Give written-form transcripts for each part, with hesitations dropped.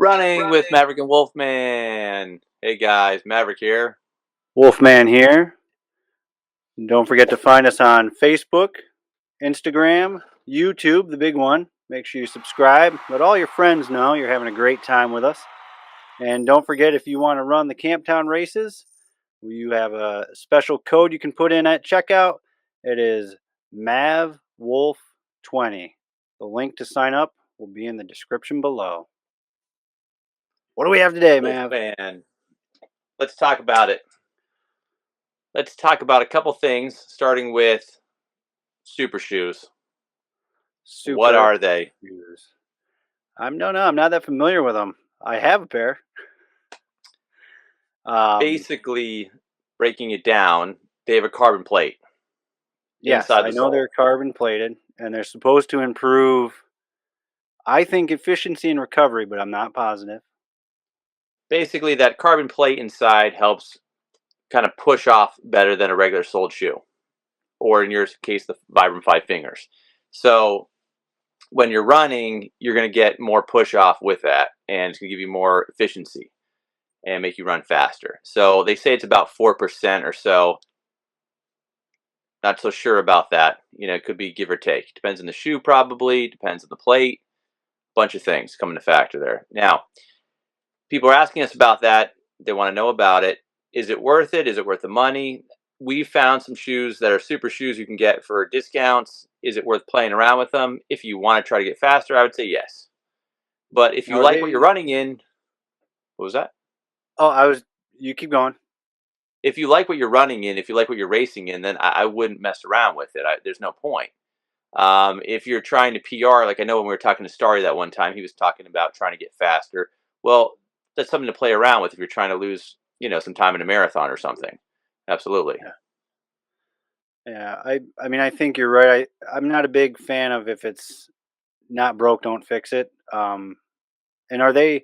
Running with Maverick and Wolfman. Hey guys, Maverick here. Wolfman here. Don't forget to find us on Facebook, Instagram, YouTube, the big one. Make sure you subscribe. Let all your friends know you're having a great time with us. And don't forget, if you want to run the Camptown Races, you have a special code you can put in at checkout. It is MavWolf20. The link to sign up will be in the description below. What do we have today, Mav? Wolfman. Let's talk about it. Let's talk about a couple things, starting with SuperShoes. What are they? I'm not that familiar with them. I have a pair. Basically, breaking it down, they have a carbon plate. Yes, I know they're carbon plated, and they're supposed to improve, I think, efficiency and recovery, but I'm not positive. Basically, that carbon plate inside helps kind of push off better than a regular soled shoe, or in your case, the Vibram 5 Fingers. So when you're running, you're going to get more push off with that, and it's going to give you more efficiency and make you run faster. So they say it's about 4% or so. Not so sure about that. It could be give or take. Depends on the shoe, probably. Depends on the plate. Bunch of things come into factor there. Now, people are asking us about that. They want to know about it. Is it worth it? Is it worth the money? We found some shoes that are SuperShoes you can get for discounts. Is it worth playing around with them? If you want to try to get faster, I would say yes. But if you like what you're running in, what was that? Oh, you keep going. If you like what you're running in, if you like what you're racing in, then I wouldn't mess around with it. There's no point. If you're trying to PR, like I know when we were talking to Starry that one time, he was talking about trying to get faster. Well, that's something to play around with if you're trying to lose, some time in a marathon or something. Absolutely. Yeah, I mean, I think you're right. I'm not a big fan of if it's not broke, don't fix it. And are they?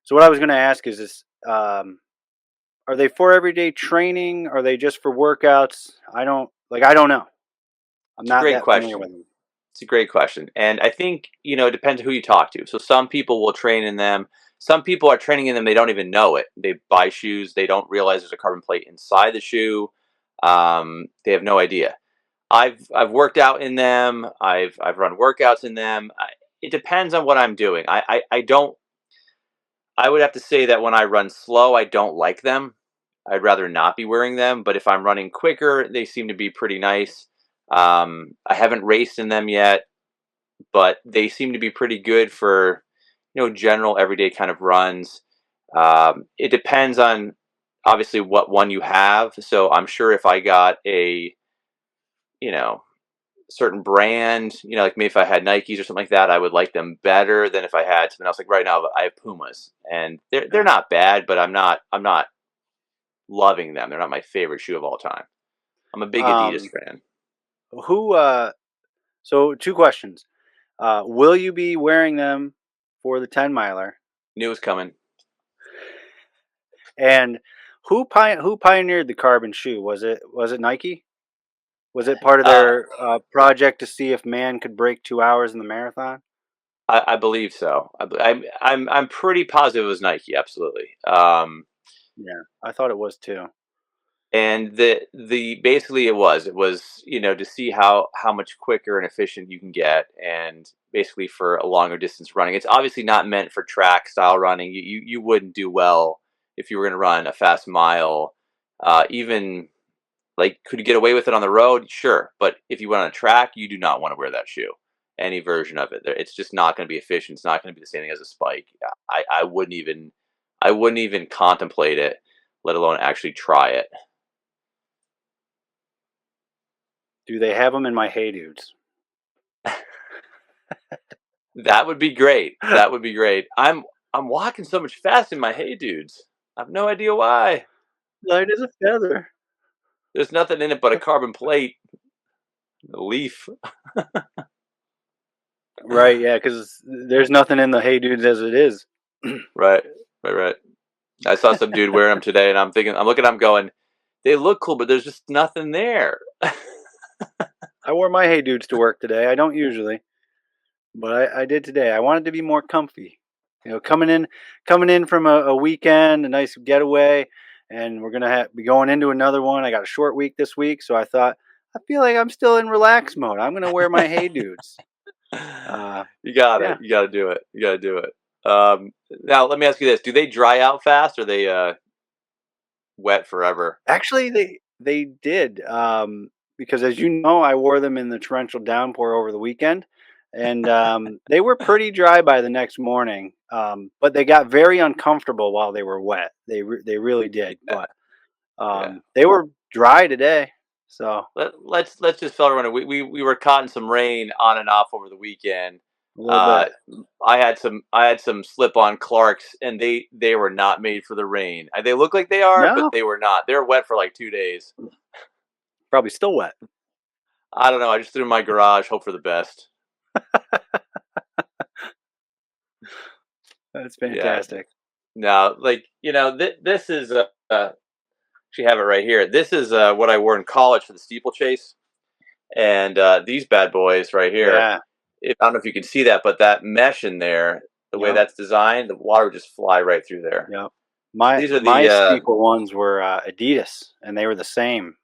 So what I was going to ask is this: are they for everyday training? Are they just for workouts? I don't know. I'm not that familiar with them. It's a great question. And I think, it depends who you talk to. So some people will train in them. Some people are training in them. They don't even know it. They buy shoes. They don't realize there's a carbon plate inside the shoe. They have no idea. I've worked out in them. I've run workouts in them. It depends on what I'm doing. I would have to say that when I run slow, I don't like them. I'd rather not be wearing them. But if I'm running quicker, they seem to be pretty nice. I haven't raced in them yet, but they seem to be pretty good for, general everyday kind of runs. It depends on obviously what one you have. So I'm sure if I got a, certain brand, like maybe if I had Nikes or something like that, I would like them better than if I had something else. Like right now, I have Pumas, and they're not bad, but I'm not loving them. They're not my favorite shoe of all time. I'm a big Adidas fan. So 2 questions. Will you be wearing them for the 10 miler? Knew it was coming. And who pioneered the carbon shoe? Was it Nike? Was it part of their project to see if man could break 2 hours in the marathon? I believe so. I'm pretty positive it was Nike. Absolutely. Yeah, I thought it was too. And the basically it was to see how much quicker and efficient you can get, and basically for a longer distance running. It's obviously not meant for track style running. You wouldn't do well if you were going to run a fast mile. Even like, could you get away with it on the road? Sure, but if you went on a track, you do not want to wear that shoe. Any version of it, it's just not going to be efficient. It's not going to be the same thing as a spike. I wouldn't even contemplate it, let alone actually try it. Do they have them in my Hey Dudes? That would be great. That would be great. I'm walking so much fast in my Hey Dudes. I have no idea why. Light as a feather. There's nothing in it but a carbon plate, a leaf. Right, yeah, because there's nothing in the Hey Dudes as it is. Right. I saw some dude wearing them today, and I'm looking at them going, they look cool, but there's just nothing there. I wore my Hey Dudes to work today. I don't usually, but I did today. I wanted to be more comfy. coming in from a weekend, a nice getaway, and we're gonna be going into another one. I got a short week this week, so I thought I feel like I'm still in relax mode. I'm gonna wear my Hey Dudes. You got it. Yeah, You got to do it. You got to do it. Now, let me ask you this: do they dry out fast, or they wet forever? actually, they did because, as you know, I wore them in the torrential downpour over the weekend, and they were pretty dry by the next morning. But they got very uncomfortable while they were wet. They really did, Yeah, but yeah. they were dry today, so Let's just fill everyone in. We were caught in some rain on and off over the weekend. a little bit. I had some slip on Clarks, and they were not made for the rain. They look like they are, but No, they were not. They were wet for like 2 days. probably still wet. I don't know. I just threw them in my garage, hope for the best. That's Yeah. fantastic. No, like this is actually have it right here. This is what I wore in college for the steeplechase, and these bad boys right here. Yeah. I don't know if you can see that, but that mesh in there, the way Yep. that's designed, the water would just fly right through there. Yep. So My these are my the. steeple ones were Adidas, and they were the same.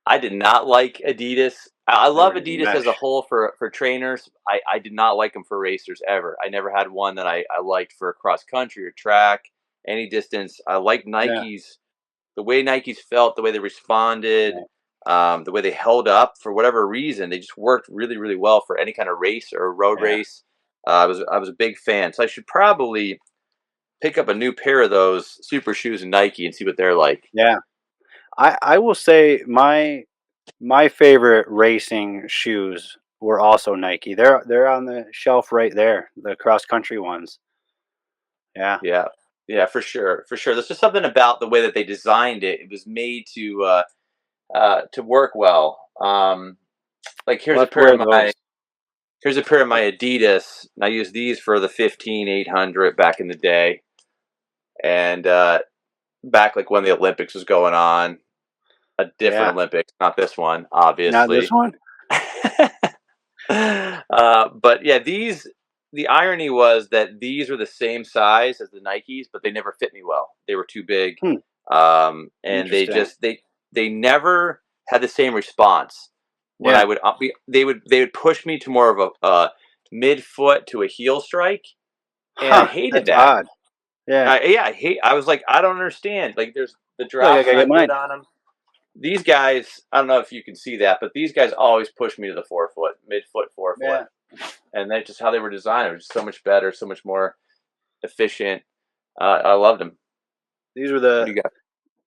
I did not like Adidas. I They love were just Adidas as a mesh. whole for trainers. I did not like them for racers ever. I never had one that I liked for cross country or track, any distance. I like Yeah. Nikes, the way Nikes felt, the way they responded, Right. the way they held up for whatever reason. They just worked really, really well for any kind of race or road Yeah. race. I was a big fan, so I should probably pick up a new pair of those SuperShoes and Nike and see what they're like. Yeah. I will say my favorite racing shoes were also Nike. They're on the shelf right there, the cross country ones. Yeah. Yeah, yeah, for sure, for sure. There's just something about the way that they designed it. It was made to work well. Like We'll have to wear those. here's a pair of my Adidas. And I used these for the 15 800 back in the day, and back like when the Olympics was going on, a Yeah. different Olympics, not this one, Not this obviously. one? But yeah, these. The irony was that these were the same size as the Nikes, but they never fit me well. They were too big, Hmm. and Interesting. they never had the same response. When I Yeah. would they would push me to more of a midfoot to a heel strike, and I Huh. hated That's that. odd. Yeah. Yeah, I hate. I was like, I don't understand. Like, there's the I feel like I drop's gotta get not good mine. on them. These guys, I don't know if you can see that, but these guys always push me to the forefoot, midfoot, forefoot, Yeah. and that's just how they were designed. It was just so much better, so much more efficient. I loved them. These were What the do you got?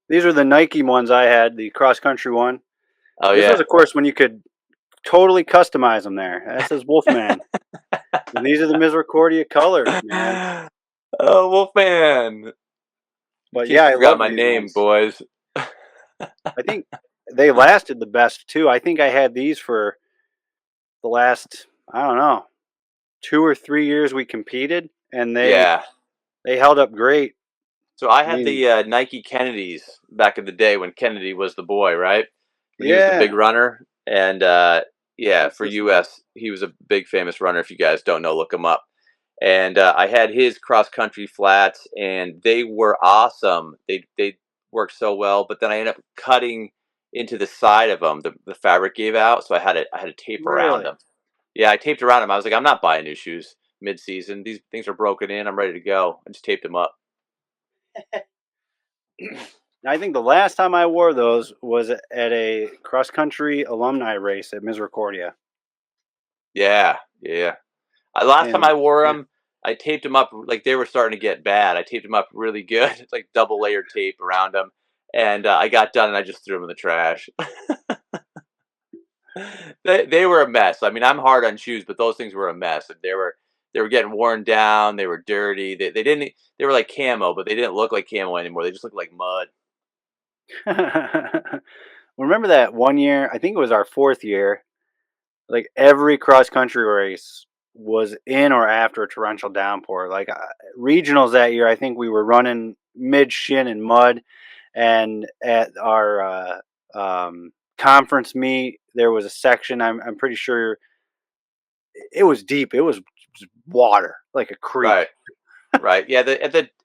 these were the Nike ones I had, the cross country one. Oh This was, yeah. of course, when you could totally customize them there. That says Wolfman. And these are the Misericordia colors, man. Oh, Wolfman. In But case yeah, you I forgot love my these name, ones. boys. I think they lasted the best too. I think I had these for the last, I don't know, 2 or 3 years we competed, and Yeah. they held up great. So I I had mean, the Nike Kennedys back in the day when Kennedy was the boy, right? When he was the big yeah. runner, and yeah, What's for this one? U.S. he was a big famous runner. If you guys don't know, look him up. And I had his cross country flats, and they were awesome. They worked so well, but then I ended up cutting into the side of them. The fabric gave out, so I had to tape around Really? them. Yeah, I taped around them. I was like, I'm not buying new shoes mid season. These things are broken in. I'm ready to go. I just taped them up. I think the last time I wore those was at a cross country alumni race at Misericordia. Yeah, yeah. Last time And I wore yeah, them, I taped them up like they were starting to get bad. I taped them up really good, it's like double layered tape around them, and I got done and I just threw them in the trash. They were a mess. I mean, I'm hard on shoes, but those things were a mess. They were getting worn down. They were dirty. They didn't. They were like camo, but they didn't look like camo anymore. They just looked like mud. remember that one year? I think it was our fourth year. Like every cross country race was in or after a torrential downpour. Like regionals that year, I think we were running mid shin in mud, and at our conference meet, there was a section. I'm pretty sure it was deep. It was just water, like a creek. Right. Right. Yeah.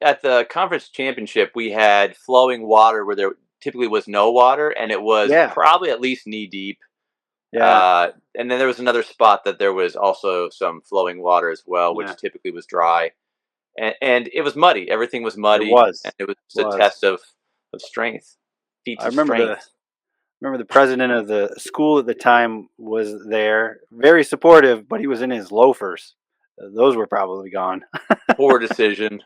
At the conference championship, we had flowing water where there typically was no water, and it was Yeah, probably at least knee deep. yeah, And then there was another spot that there was also some flowing water as well, yeah. which typically was dry, and it was muddy. Everything was It muddy, and was, it was just a was. test of strength, feats I of strength. remember the president of the school at the time was there, very supportive, but he was in his loafers. Those were probably gone. Poor decision.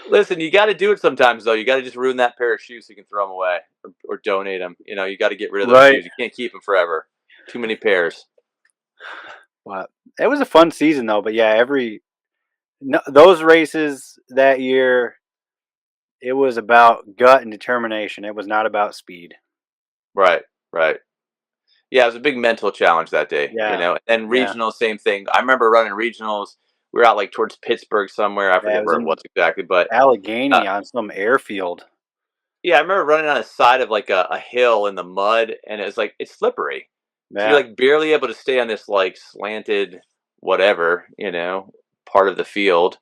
Listen, you got to do it sometimes, though. You got to just ruin that pair of shoes so you can throw them away or donate them. You know, you got to get rid of those Right. shoes. You can't keep them forever. Too many pairs. But it was a fun season though. But yeah, those races that year, it was about gut and determination. It was not about speed. Right, right. Yeah, it was a big mental challenge that day, you Yeah, know. And yeah, regional, same thing. I remember running regionals. We were out like towards Pittsburgh somewhere. I yeah. It forget was where it in was exactly, but Allegheny uh, on some airfield. yeah, I remember running on the side of like a hill in the mud, and it's like it's slippery. So you're Yeah, like barely able to stay on this like slanted whatever, you know, part of the field.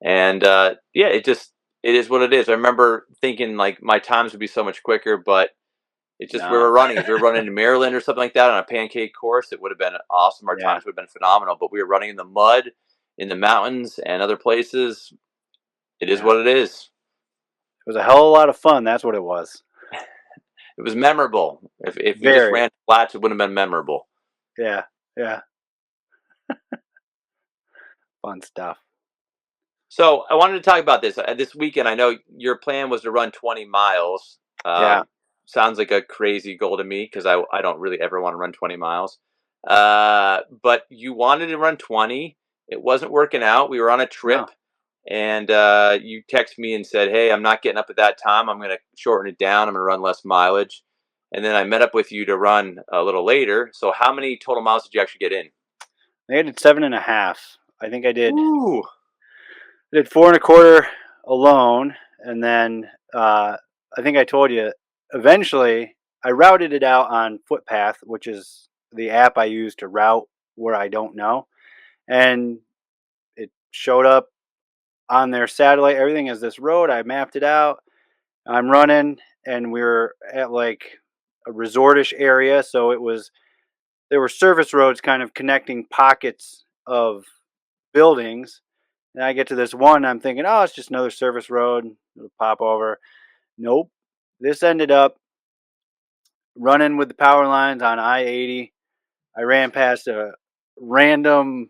And yeah, it is what it is. I remember thinking like my times would be so much quicker, but it's just we no, were running. If we were running in Maryland or something like that on a pancake course, it would have been awesome. Our yeah. times would have been phenomenal. But we were running in the mud, in the mountains, and other places. It is Yeah, what it is. it was a hell of a lot of fun. That's what it was. It was memorable. If we just Very. ran flats, it wouldn't have been memorable. Yeah, yeah. Fun stuff. So I wanted to talk about this this weekend. I know your plan was to run 20 miles. Yeah. Sounds like a crazy goal to me because I don't really ever want to run 20 miles. But you wanted to run 20. It wasn't working out. We were on a trip, No. and you texted me and said, "Hey, I'm not getting up at that time. I'm going to shorten it down. I'm going to run less mileage." And then I met up with you to run a little later. So how many total miles did you actually get in? I did 7.5. I think Ooh. I did 4.25 alone, and then I think I told you. Eventually, I routed it out on Footpath, which is the app I use to route where I don't know, and it showed up on their satellite. Everything is this road. I mapped it out. I'm running, and we were at like a resortish area, so there were service roads kind of connecting pockets of buildings. And I get to this one, I'm thinking, oh, it's just another service road. It'll pop over. Nope. This ended up running with the power lines on I-80. I ran past a random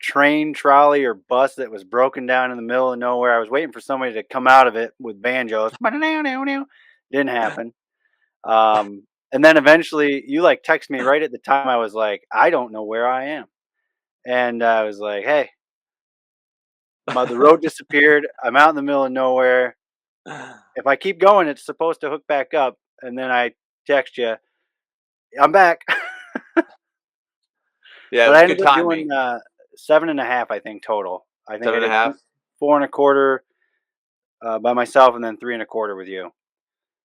train trolley or bus that was broken down in the middle of nowhere. I was waiting for somebody to come out of it with banjos. Didn't happen. And then eventually you like text me right at the time. I was like, I don't know where I am. And I was like, hey, the road disappeared. I'm out in the middle of nowhere. If I keep going, it's supposed to hook back up. And then I text you, I'm back. Yeah, it But was I good ended up doing timing. 7.5, I think, total. I think I Seven and a did half. 4.25 by myself and then 3.25 with you.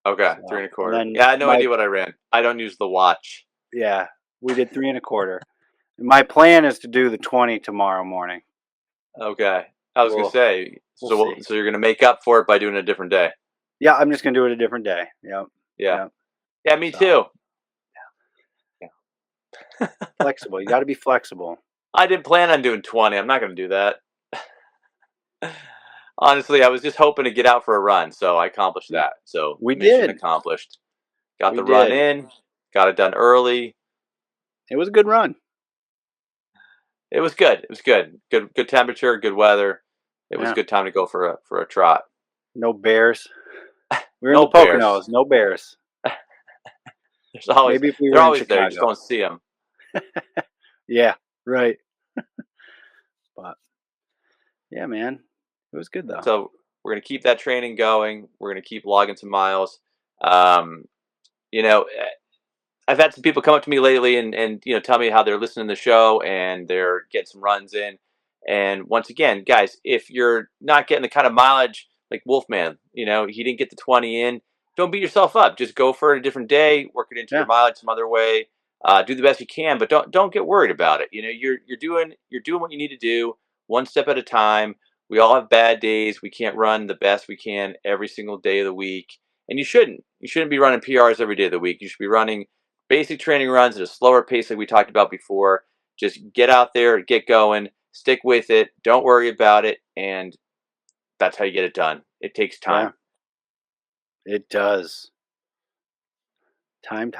Okay, three So, and a and quarter. then Yeah, I had no idea what I ran. I don't use the watch. yeah, we did 3.25. My plan is to do the 20 tomorrow morning. Okay, I was gonna We'll, say. we'll So, see. so you're gonna make up for it by doing a different day. Yeah, I'm just going to do it a different day. Yep. Yeah, Yep. yeah, me So too. flexible. You got to be flexible. I didn't plan on doing 20. I'm not gonna do that. Honestly, I was just hoping to get out for a run, so I accomplished that. So We mission did. accomplished. Got We the run did. in. Got it done early. It was a good run. It was good. It was good. Good temperature. Good weather. It was a Yeah. good time to go for a trot. No bears. We were in No the bears. Poconos. No bears. There's always Maybe if we they're were in always there. You just Chicago. don't see them. Yeah. Right. But yeah, man, it was good though. So we're gonna keep that training going. We're gonna keep logging some miles. Um, you know, I've had some people come up to me lately and you know tell me how they're listening to the show and they're getting some runs in. And once again, guys, if you're not getting the kind of mileage like Wolfman, you know, he didn't get the 20 in. Don't beat yourself up. Just go for a different day. Work it into your Yeah. mileage some other way. Do the best you can, but don't get worried about it. You're doing what you need to do, one step at a time. We all have bad days. We can't run the best we can every single day of the week, and you shouldn't. You shouldn't be running PRs every day of the week. You should be running basic training runs at a slower pace, like we talked about before. Just get out there, get going, stick with it. Don't worry about it, and that's how you get it done. It takes Yeah, time. it does. Time.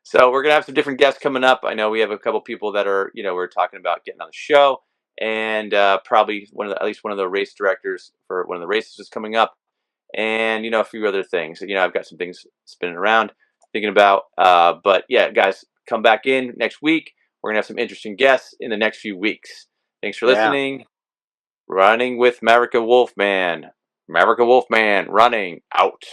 So we're gonna have some different guests coming up. I know we have a couple people that are, we're talking about getting on the show, and probably at least one of the race directors for one of the races is coming up, and a few other things. I've got some things spinning around, thinking about. But yeah, guys, come back in next week. We're gonna have some interesting guests in the next few weeks. Thanks for Yeah. listening. Running with Maverick and Wolfman. Maverick and Wolfman running out.